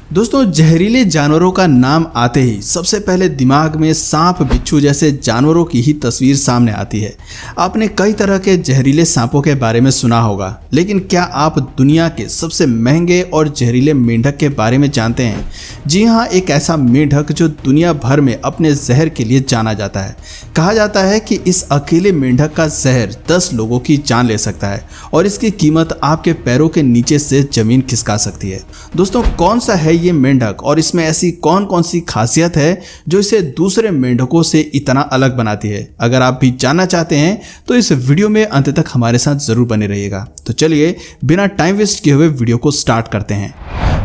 दोस्तों, जहरीले जानवरों का नाम आते ही सबसे पहले दिमाग में सांप, बिच्छू जैसे जानवरों की ही तस्वीर सामने आती है। आपने कई तरह के जहरीले सांपों के बारे में सुना होगा, लेकिन क्या आप दुनिया के सबसे महंगे और जहरीले मेंढक के बारे में जानते हैं? जी हाँ, एक ऐसा मेंढक जो दुनिया भर में अपने जहर के लिए जाना जाता है। कहा जाता है कि इस अकेले मेंढक का जहर 10 लोगों की जान ले सकता है और इसकी कीमत आपके पैरों के नीचे से जमीन खिसका सकती है। दोस्तों, कौन सा है ये मेंढक और इसमें ऐसी कौन कौन सी खासियत है जो इसे दूसरे मेंढकों से इतना अलग बनाती है? अगर आप भी जानना चाहते हैं तो इस वीडियो में अंत तक हमारे साथ जरूर बने रहिएगा। तो चलिए बिना टाइम वेस्ट किए हुए वीडियो को स्टार्ट करते हैं।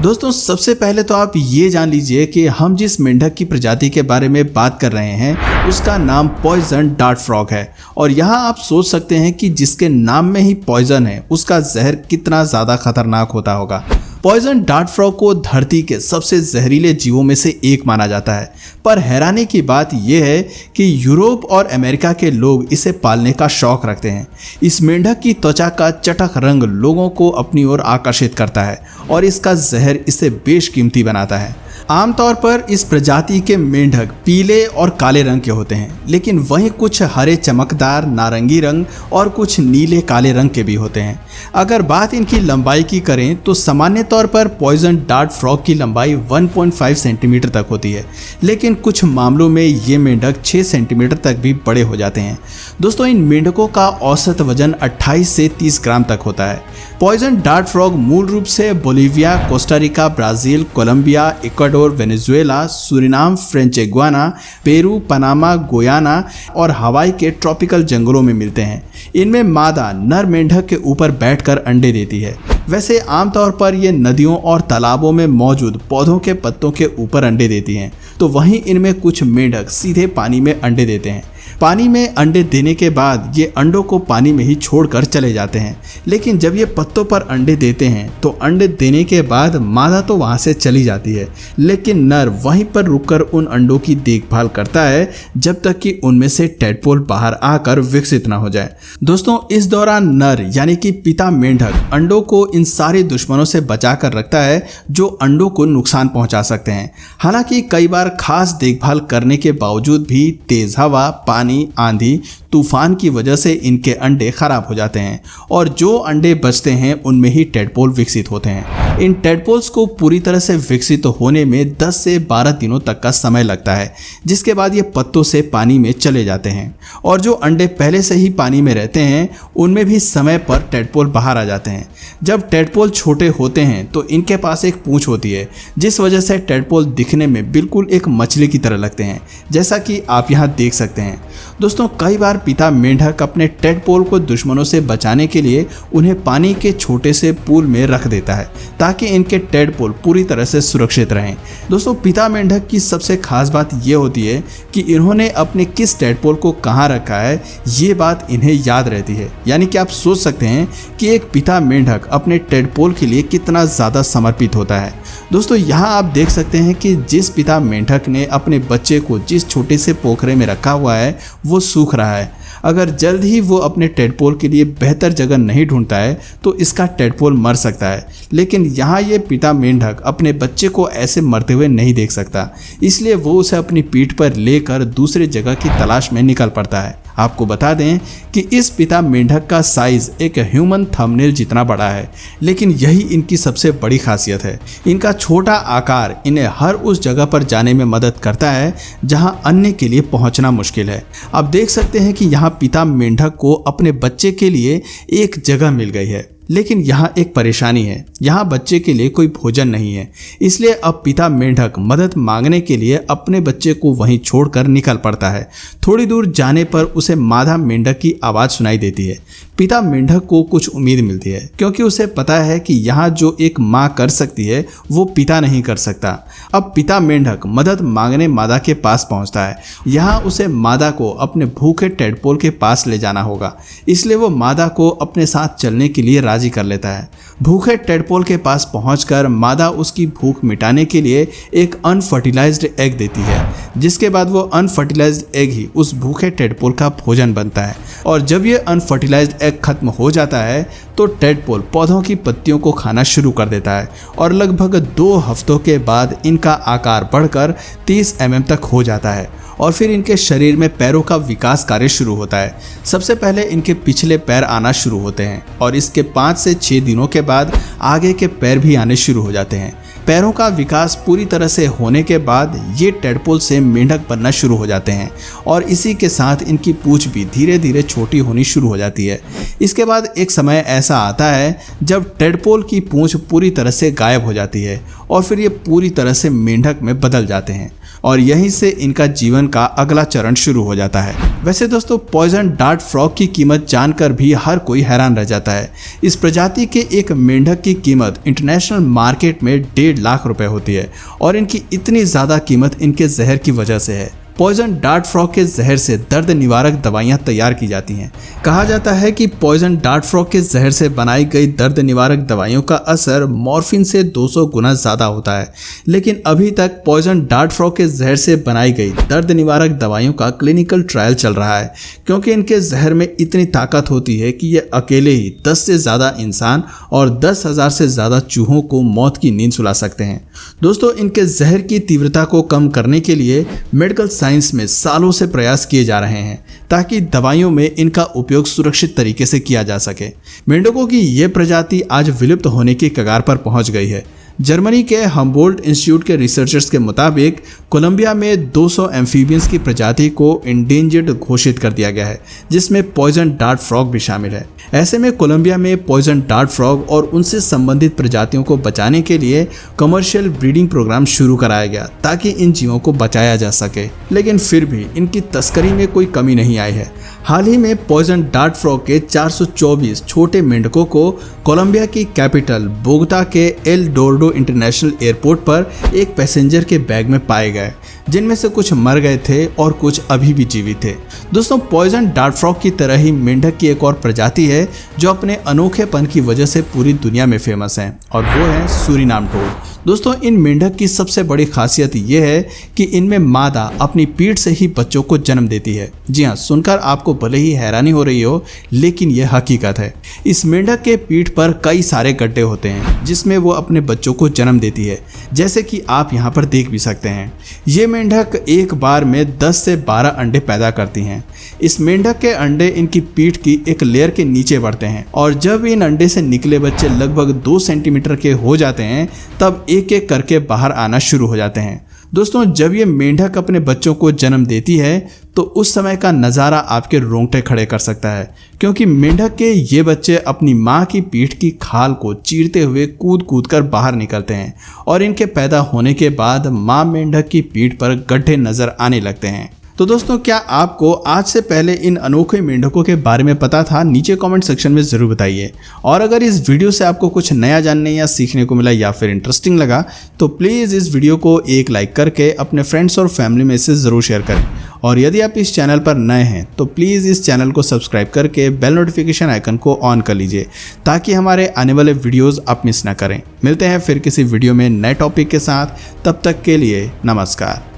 दोस्तों, सबसे पहले तो आप ये जान लीजिए कि हम जिस मेंढक की प्रजाति के बारे में बात कर रहे हैं उसका नाम पॉइजन डार्ट फ्रॉग है। और यहाँ आप सोच सकते हैं कि जिसके नाम में ही पॉइजन है उसका जहर कितना ज़्यादा खतरनाक होता होगा। पॉइजन डार्ट फ्रॉग को धरती के सबसे जहरीले जीवों में से एक माना जाता है, पर हैरानी की बात यह है कि यूरोप और अमेरिका के लोग इसे पालने का शौक रखते हैं। इस मेंढक की त्वचा का चटक रंग लोगों को अपनी ओर आकर्षित करता है और इसका जहर इसे बेशकीमती बनाता है। आमतौर पर इस प्रजाति के मेंढक पीले और काले रंग के होते हैं, लेकिन वहीं कुछ हरे चमकदार नारंगी रंग और कुछ नीले काले रंग के भी होते हैं। अगर बात इनकी लंबाई की करें तो सामान्य तौर पर पॉइजन डार्ट फ्रॉग की लंबाई 1.5 सेंटीमीटर तक होती है, लेकिन कुछ मामलों में ये मेंढक 6 सेंटीमीटर तक भी बड़े हो जाते हैं। दोस्तों, इन मेंढकों का औसत वजन 28 से 30 ग्राम तक होता है। पॉइजन डार्ट फ्रॉग मूल रूप से Bolivia, Costa Rica, Brazil, Colombia, Ecuador, Venezuela, Suriname, French Guiana, Peru, Panama, Guyana और हवाई के ट्रॉपिकल जंगलों में मिलते हैं। इनमें मादा नर मेंढक के ऊपर बैठकर अंडे देती है। वैसे आमतौर पर ये नदियों और तालाबों में मौजूद पौधों के पत्तों के ऊपर अंडे देती हैं, तो वहीं इनमें कुछ मेंढक सीधे पानी में अंडे देते हैं। पानी में अंडे देने के बाद ये अंडों को पानी में ही छोड़कर चले जाते हैं, लेकिन जब ये पत्तों पर अंडे देते हैं तो अंडे देने के बाद मादा तो वहाँ से चली जाती है, लेकिन नर वहीं पर रुककर उन अंडों की देखभाल करता है जब तक कि उनमें से टैडपोल बाहर आकर विकसित ना हो जाए। दोस्तों, इस दौरान नर यानी कि पिता मेंढक अंडों को इन सारे दुश्मनों से बचा कर रखता है जो अंडों को नुकसान पहुंचा सकते हैं। हालांकि कई बार खास देखभाल करने के बावजूद भी तेज हवा, पानी, आंधी, तूफान की वजह से इनके अंडे खराब हो जाते हैं और जो अंडे बचते हैं उनमें ही टैडपोल विकसित होते हैं। इन टैडपोल्स को पूरी तरह से विकसित होने में 10 से 12 दिनों तक का समय लगता है, जिसके बाद ये पत्तों से पानी में चले जाते हैं और जो अंडे पहले से ही पानी में रहते हैं उनमें भी समय पर टैडपोल बाहर आ जाते हैं। जब टैडपोल छोटे होते हैं तो इनके पास एक पूंछ होती है, जिस वजह से टैडपोल दिखने में बिल्कुल एक मछली की तरह लगते हैं, जैसा कि आप यहाँ देख सकते हैं। दोस्तों, कई बार पिता मेंढक अपने टैडपोल को दुश्मनों से बचाने के लिए उन्हें पानी के छोटे से पूल में रख देता है ताकि इनके टैडपोल पूरी तरह से सुरक्षित रहें। दोस्तों, पिता मेंढक की सबसे खास बात यह होती है कि इन्होंने अपने किस टैडपोल को कहाँ रखा है ये बात इन्हें याद रहती है। यानी कि आप सोच सकते हैं कि एक पिता मेंढक अपने टैडपोल के लिए कितना ज़्यादा समर्पित होता है। दोस्तों, यहाँ आप देख सकते हैं कि जिस पिता मेंढक ने अपने बच्चे को जिस छोटे से पोखरे में रखा हुआ है वो सूख रहा है। अगर जल्द ही वो अपने टैडपोल के लिए बेहतर जगह नहीं ढूंढता है तो इसका टैडपोल मर सकता है, लेकिन यहाँ ये पिता मेंढक अपने बच्चे को ऐसे मरते हुए नहीं देख सकता, इसलिए वो उसे अपनी पीठ पर लेकर दूसरे जगह की तलाश में निकल पड़ता है। आपको बता दें कि इस पिता मेंढक का साइज एक ह्यूमन थंबनेल जितना बड़ा है, लेकिन यही इनकी सबसे बड़ी खासियत है। इनका छोटा आकार इन्हें हर उस जगह पर जाने में मदद करता है जहां अन्य के लिए पहुंचना मुश्किल है। आप देख सकते हैं कि यहाँ पिता मेंढक को अपने बच्चे के लिए एक जगह मिल गई है, लेकिन यहाँ एक परेशानी है, यहाँ बच्चे के लिए कोई भोजन नहीं है। इसलिए अब पिता मेंढक मदद मांगने के लिए अपने बच्चे को वहीं छोड़कर निकल पड़ता है। थोड़ी दूर जाने पर उसे मादा मेंढक की आवाज़ सुनाई देती है। पिता मेंढक को कुछ उम्मीद मिलती है, क्योंकि उसे पता है कि यहाँ जो एक माँ कर सकती है वो पिता नहीं कर सकता। अब पिता मेंढक मदद मांगने मादा के पास पहुँचता है। यहाँ उसे मादा को अपने भूखे टैडपोल के पास ले जाना होगा, इसलिए वो मादा को अपने साथ चलने के लिए राजी कर लेता है। भूखे टैडपोल के पास पहुंचकर मादा उसकी भूख मिटाने के लिए एक अनफर्टिलाइज्ड एग देती है, जिसके बाद वो अनफर्टिलाइज्ड एग ही उस भूखे टैडपोल का भोजन बनता है। और जब ये अनफर्टिलाइज्ड एग खत्म हो जाता है तो टेडपोल पौधों की पत्तियों को खाना शुरू कर देता है और लगभग 2 हफ्तों के बाद इनका आकार बढ़कर 30 mm तक हो जाता है और फिर इनके शरीर में पैरों का विकास कार्य शुरू होता है। सबसे पहले इनके पिछले पैर आना शुरू होते हैं और इसके 5 से 6 दिनों के बाद आगे के पैर भी आने शुरू हो जाते हैं। पैरों का विकास पूरी तरह से होने के बाद ये टेडपोल से मेंढक बनना शुरू हो जाते हैं और इसी के साथ इनकी पूंछ भी धीरे धीरे छोटी होनी शुरू हो जाती है। इसके बाद एक समय ऐसा आता है जब टेडपोल की पूंछ पूरी तरह से गायब हो जाती है और फिर ये पूरी तरह से मेंढक में बदल जाते हैं और यहीं से इनका जीवन का अगला चरण शुरू हो जाता है। वैसे दोस्तों, पॉइजन डार्ट फ्रॉग की कीमत जानकर भी हर कोई हैरान रह जाता है। इस प्रजाति के एक मेंढक की कीमत इंटरनेशनल मार्केट में 1.5 लाख रुपए होती है और इनकी इतनी ज़्यादा कीमत इनके जहर की वजह से है। पॉइजन डार्ट फ्रॉग के जहर से दर्द निवारक दवाइयां तैयार की जाती हैं। कहा जाता है कि पॉइजन डार्ट फ्रॉग के जहर से बनाई गई दर्द निवारक दवाइयों का असर मॉर्फिन से 200 गुना ज़्यादा होता है, लेकिन अभी तक पॉइजन डार्ट फ्रॉग के जहर से बनाई गई दर्द निवारक दवाइयों का क्लिनिकल ट्रायल चल रहा है, क्योंकि इनके जहर में इतनी ताकत होती है कि ये अकेले ही 10 से ज़्यादा इंसान और 10,000 से ज़्यादा चूहों को मौत की नींद सुला सकते हैं। दोस्तों, इनके जहर की तीव्रता को कम करने के लिए मेडिकल साइंस में सालों से प्रयास किए जा रहे हैं ताकि दवाइयों में इनका उपयोग सुरक्षित तरीके से किया जा सके। मेंढकों की ये प्रजाति आज विलुप्त होने की कगार पर पहुंच गई है। जर्मनी के हम्बोल्ट इंस्टीट्यूट के रिसर्चर्स के मुताबिक कोलंबिया में 200 एम्फीबियंस की प्रजाति को इंडेंजर्ड घोषित कर दिया गया है, जिसमें पॉइजन डार्ट फ्रॉग भी शामिल है। ऐसे में कोलंबिया में पॉइजन डार्ट फ्रॉग और उनसे संबंधित प्रजातियों को बचाने के लिए कमर्शियल ब्रीडिंग प्रोग्राम शुरू कराया गया ताकि इन जीवों को बचाया जा सके, लेकिन फिर भी इनकी तस्करी में कोई कमी नहीं आई है। हाल ही में पॉइजन डार्ट फ्रॉग के 424 छोटे मेंढकों को कोलंबिया की कैपिटल बोगोता के एल डोरडो इंटरनेशनल एयरपोर्ट पर एक पैसेंजर के बैग में पाए गए, जिनमें से कुछ मर गए थे और कुछ अभी भी जीवित थे। दोस्तों, पॉइजन डार्ट फ्रॉग की तरह ही मेंढक की एक और प्रजाति है जो अपने अनोखेपन की वजह से पूरी दुनिया में फेमस है और वो है सूरीनाम टोड। दोस्तों, इन मेंढक की सबसे बड़ी खासियत ये है कि इनमें मादा अपनी पीठ से ही बच्चों को जन्म देती है। जी हाँ, सुनकर आपको भले ही हैरानी हो रही हो, लेकिन यह हकीकत है। इस मेंढक के पीठ पर कई सारे गड्ढे होते हैं जिसमें वो अपने बच्चों को जन्म देती है, जैसे कि आप यहाँ पर देख भी सकते हैं। ये मेंढक एक बार में 10 से 12 अंडे पैदा करती हैं। इस मेंढक के अंडे इनकी पीठ की एक लेयर के नीचे बढ़ते हैं और जब इन अंडे से निकले बच्चे लगभग 2 सेंटीमीटर के हो जाते हैं तब एक एक करके बाहर आना शुरू हो जाते हैं। दोस्तों, जब ये मेंढक अपने बच्चों को जन्म देती है तो उस समय का नज़ारा आपके रोंगटे खड़े कर सकता है, क्योंकि मेंढक के ये बच्चे अपनी माँ की पीठ की खाल को चीरते हुए कूद कूद कर बाहर निकलते हैं और इनके पैदा होने के बाद माँ मेंढक की पीठ पर गड्ढे नजर आने लगते हैं। तो दोस्तों, क्या आपको आज से पहले इन अनोखे मेंढकों के बारे में पता था? नीचे कमेंट सेक्शन में ज़रूर बताइए। और अगर इस वीडियो से आपको कुछ नया जानने या सीखने को मिला या फिर इंटरेस्टिंग लगा तो प्लीज़ इस वीडियो को एक लाइक करके अपने फ्रेंड्स और फैमिली में से ज़रूर शेयर करें। और यदि आप इस चैनल पर नए हैं तो प्लीज़ इस चैनल को सब्सक्राइब करके बेल नोटिफिकेशन आइकन को ऑन कर लीजिए ताकि हमारे आने वाले वीडियोज़ आप मिस ना करें। मिलते हैं फिर किसी वीडियो में नए टॉपिक के साथ, तब तक के लिए नमस्कार।